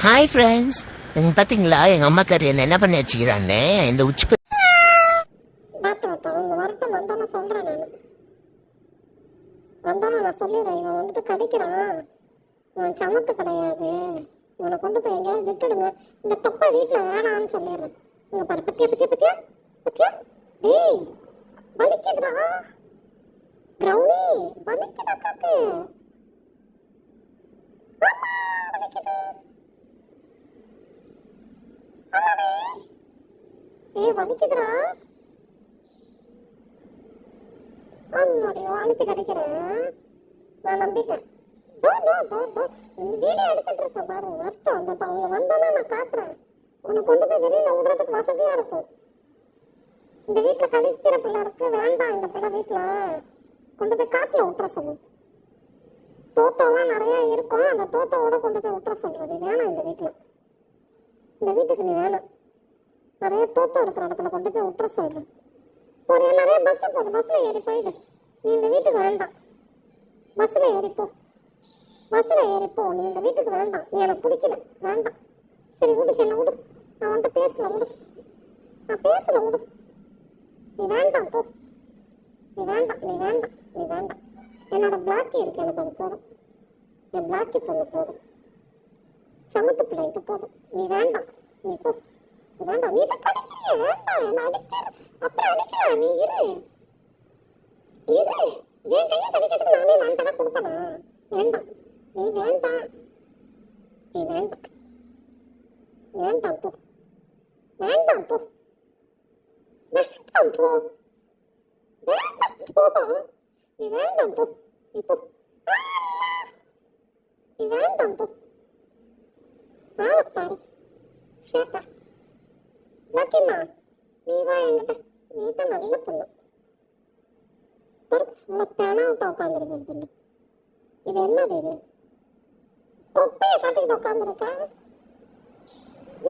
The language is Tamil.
ஹாய் ஃப்ரெண்ட்ஸ், பார்த்தீங்களா எங்கள் அம்மாக்கார் என்ன பண்ணி வச்சுக்கிறான்னு இந்த உச்சி வரட்டும் வந்தோன்னு சொல்கிறேன். நான் வந்தோன்னு நான் சொல்லிடுறேன். இவன் வந்துட்டு கடிக்கிறான், இவன் சமத்து கிடையாது, இவனை கொண்டு போய் எங்கேயாவது விட்டுடுங்க, இந்த தொப்பை வீட்டில் வேணான்னு சொல்லிடுறேன். இங்கே பாரு, பத்தியா பத்தியா பத்தியா பத்தியா, டேய் வலிக்குதுடா ப்ரௌனி, வலிக்குதா காக்கு, வலிக்குது. வலிக்குதுடா, ஆமாடியோ அழுத்து கிடைக்கிறேன். நான் நம்பிட்டேன். வீடியோ எடுத்துட்டு இருக்க பாரு, வரட்டும். அந்த அவங்க வந்தோன்னா நான் காட்டுறேன். உன்னை கொண்டு போய் வெளியில விடுறதுக்கு வசதியா இருக்கும். இந்த வீட்டுல கழிக்கிற பிள்ளை இருக்கு, வேண்டாம். இந்த பிள்ளை வீட்டுல கொண்டு போய் காட்டுல விட்டுற சொல்லும். தோத்தம்லாம் நிறைய இருக்கும், அந்த தோத்தோட கொண்டு போய் விட்டுற சொல்றேன். நீ வேணாம் இந்த வீட்டுல, இந்த வீட்டுக்கு நீ வேணாம். நிறைய தோத்தம் இருக்கிற இடத்துல கொண்டு போய் விட்டுற சொல்றேன். ஒரு நிறைய பஸ் போகுது, பஸ்ல ஏறி போயிடு. நீ இந்த வீட்டுக்கு வேண்டாம், பஸ்ல ஏறிப்போ, பஸ்ல ஏறிப்போ. நீ இந்த வீட்டுக்கு வேண்டாம், நீ எனக்கு பிடிக்கல, வேண்டாம். சரி விடு, என்ன விடு, நான் வந்துட்டு பேசல, விடு, நான் பேசல, விடு. நீ வேண்டாம் போ, நீ வேண்டாம், நீ வேண்டாம், நீ வேண்டாம். என்னோட பிளாக்கி இருக்கு, எனக்கு அது போதும். என் பிளாக்கி பொண்ணு போதும், சமத்து பிள்ளை இது போதும். நீ வேண்டாம், நீ போ, நீ வேண்டாம். நீ தான் கிடைக்கிறிய, வேண்டாம். என்ன அடிக்கிற, அப்புறம் அடிக்கலாம். நீ இரு இரு, என் கையை கடிக்கிறதுக்கு நானே வேண்டாம் கொடுப்பேனா? வேண்டாம், நீ வேண்டாம், நீ வேண்டாம், வேண்டாம் போ, வேண்டாம் போ, வேண்டாம் போ, வேண்டாம் போமா, நீ வேண்டாம் போ, நீ போ, நீ வேண்டாம் போ. பாரு சேட்டா லக்கிமா, நீ வா என்கிட்ட, நீ தான் நல்ல பொண்ணு. தெனாவிட்ட உட்காந்துருக்கிறது இல்லை. இது என்னது? இது தொப்பையை கட்டிக்கிட்டு உட்காந்துருக்க.